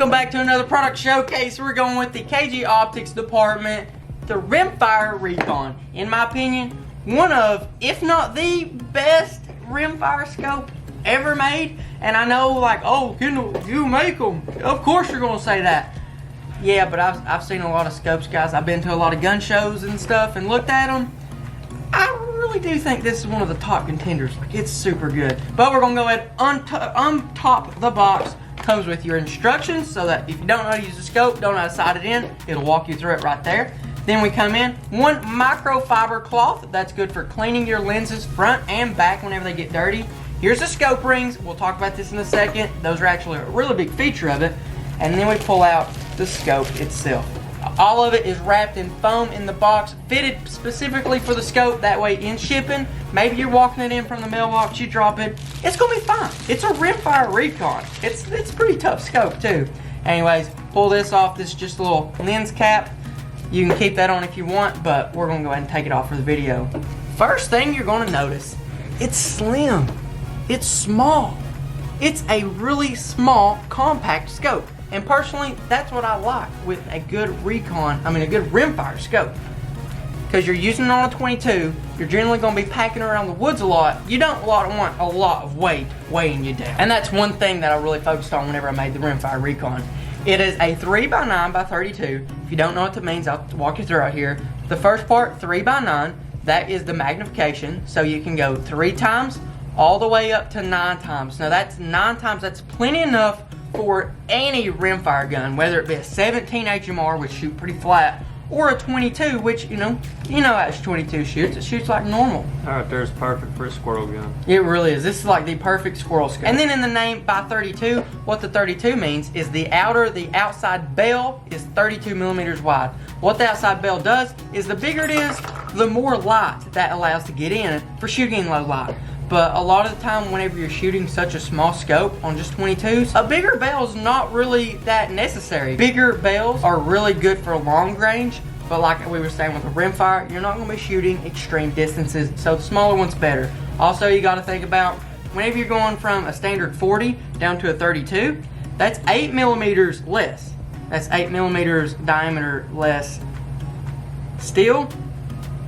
welcome back to another product showcase. We're going with the KG Optics department, the Rimfire Recon. In my opinion, one of, if not the best rimfire scope ever made. And I know, like, oh, you make them. Of course you're gonna say that. Yeah, but I've seen a lot of scopes, guys. I've been to a lot of gun shows and stuff and looked at them. I really do think this is one of the top contenders. Like, it's super good. But we're gonna go ahead untop the box. Comes with your instructions, so that if you don't know how to use the scope, don't know how to sight it in, it'll walk you through it right there. Then we come in, one microfiber cloth. That's good for cleaning your lenses front and back whenever they get dirty. Here's the scope rings. We'll talk about this in a second. Those are actually a really big feature of it. And then we pull out the scope itself. All of it is wrapped in foam in the box, fitted specifically for the scope. That way in shipping, maybe you're walking it in from the mailbox, you drop it, it's gonna be fine. It's a Rimfire Recon. It's a pretty tough scope too. Anyways, pull this off. This is just a little lens cap. You can keep that on if you want, but we're gonna go ahead and take it off for the video. First thing you're gonna notice, it's slim. It's small. It's a really small, compact scope. And personally, that's what I like with a good a good rimfire scope. Because you're using it on a 22, you're generally going to be packing around the woods a lot. You don't want a lot of weight weighing you down. And that's one thing that I really focused on whenever I made the Rimfire Recon. It is a 3x9x32. If you don't know what that means, I'll walk you through right here. The first part, 3x9, that is the magnification. So you can go 3 times all the way up to 9 times. Now that's 9 times, that's plenty enough for any rimfire gun, whether it be a 17 HMR, which shoot pretty flat, or a 22, which you know how 22 shoots. It shoots like normal. All right, there's perfect for a squirrel gun. It really is. This is like the perfect squirrel scope. And then in the name by 32, what the 32 means is the outside bell is 32 millimeters wide. What the outside bell does is the bigger it is, the more light that allows to get in for shooting in low light. But a lot of the time, whenever you're shooting such a small scope on just 22s, a bigger bell is not really that necessary. Bigger bells are really good for long range, but like we were saying with a rimfire, you're not going to be shooting extreme distances, so the smaller one's better. Also, you got to think about whenever you're going from a standard 40 down to a 32, that's 8 millimeters less. That's 8 millimeters diameter less steel,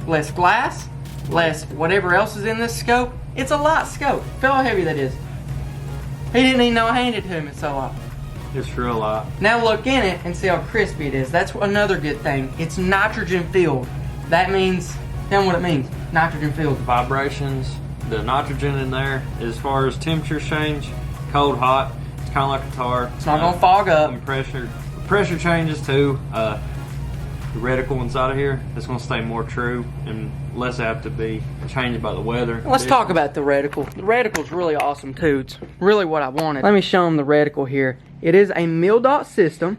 less glass, less whatever else is in this scope. It's a light scope. Feel how heavy that is. He didn't even know I handed it to him. It's so light. It's real light. Now look in it and see how crispy it is. That's another good thing. It's nitrogen filled. That means, tell me what it means. Nitrogen filled. Vibrations, the nitrogen in there, as far as temperature change, cold, hot, it's kind of like a tar. It's not gonna fog up. And pressure changes too. The reticle inside of here, it's going to stay more true and less apt to be changed by the weather. Let's talk about the reticle. The reticle's really awesome too. It's really what I wanted. Let me show them the reticle here. It is a mil dot system.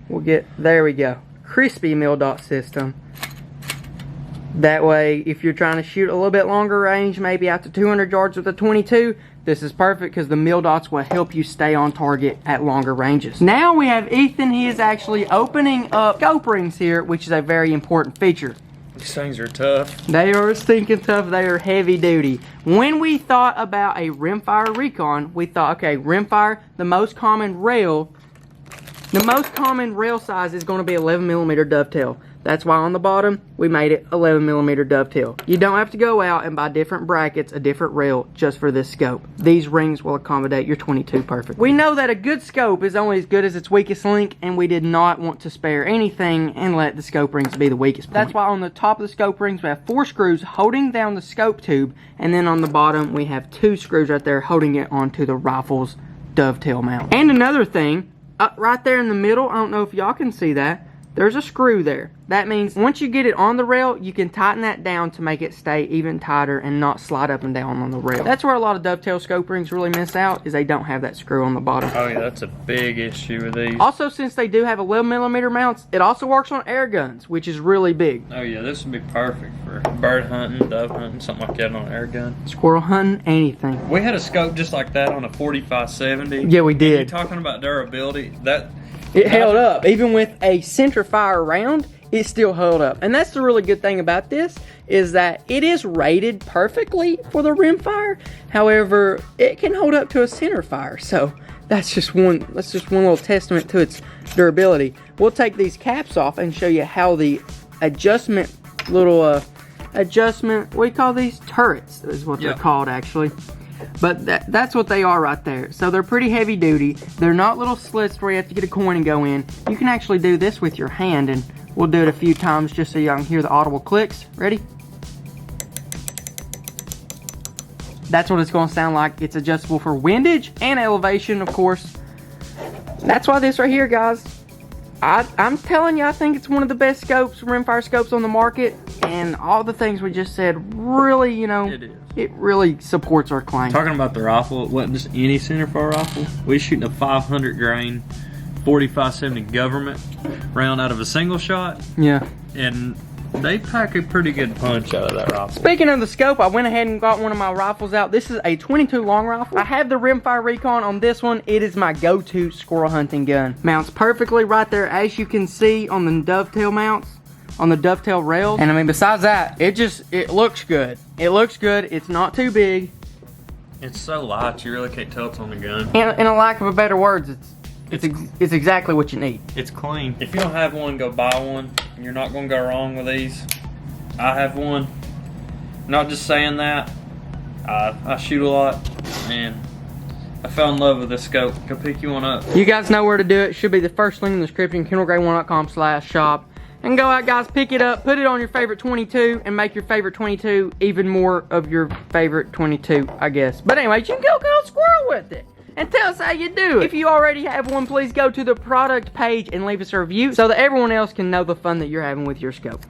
There we go. Crispy mil dot system. That way, if you're trying to shoot a little bit longer range, maybe out to 200 yards with a 22, this is perfect because the mil dots will help you stay on target at longer ranges. Now we have Ethan. He is actually opening up scope rings here, which is a very important feature. These things are tough. They are stinking tough. They are heavy duty. When we thought about a Rimfire Recon, we thought, okay, Rimfire, the most common rail size is going to be 11 millimeter dovetail. That's why on the bottom, we made it 11 millimeter dovetail. You don't have to go out and buy different brackets, a different rail, just for this scope. These rings will accommodate your 22 perfect. We know that a good scope is only as good as its weakest link, and we did not want to spare anything and let the scope rings be the weakest point. That's why on the top of the scope rings, we have 4 screws holding down the scope tube, and then on the bottom, we have 2 screws right there holding it onto the rifle's dovetail mount. And another thing, right there in the middle, I don't know if y'all can see that, there's a screw there. That means once you get it on the rail, you can tighten that down to make it stay even tighter and not slide up and down on the rail. That's where a lot of dovetail scope rings really miss out, is they don't have that screw on the bottom. Oh yeah, that's a big issue with these. Also, since they do have 11 millimeter mounts, it also works on air guns, which is really big. Oh yeah, this would be perfect for bird hunting, dove hunting, something like that on an air gun. Squirrel hunting, anything. We had a scope just like that on a 4570. Yeah, we did. You're talking about durability. It held up. Even with a center fire round, it still held up. And that's the really good thing about this, is that it is rated perfectly for the rimfire. However, it can hold up to a center fire. So that's just one little testament to its durability. We'll take these caps off and show you how the adjustment, what do you call these? Turrets is what they're called, actually. But that's what they are right there. So they're pretty heavy duty. They're not little slits where you have to get a coin and go in. You can actually do this with your hand, and we'll do it a few times just so y'all can hear the audible clicks. Ready? That's what it's going to sound like. It's adjustable for windage and elevation, of course. That's why this right here, guys, I'm telling you, I think it's one of the best scopes, rimfire scopes on the market. And all the things we just said really, you know, it really supports our claim. Talking about the rifle, it wasn't just any centerfire rifle. We shooting a 500 grain 45-70 government round out of a single shot. Yeah. And they pack a pretty good punch out of that rifle. Speaking of the scope, I went ahead and got one of my rifles out. This is a 22 long rifle. I have the Rimfire Recon on this one. It is my go-to squirrel hunting gun. Mounts perfectly right there, as you can see on the dovetail mounts, on the dovetail rails. And I mean, besides that, it looks good. It looks good. It's not too big. It's so light, you really can't tell it's on the gun. In a lack of a better words, it's exactly what you need. It's clean. If you don't have one, go buy one. You're not going to go wrong with these. I have one. Not just saying that. I shoot a lot, and I fell in love with this scope. Go pick you one up. You guys know where to do it. Should be the first link in the description, KendallGray1.com/shop. And go out, guys, pick it up, put it on your favorite 22, and make your favorite 22 even more of your favorite 22, I guess. But anyways, you can go squirrel with it. And tell us how you do it. If you already have one, please go to the product page and leave us a review so that everyone else can know the fun that you're having with your scope.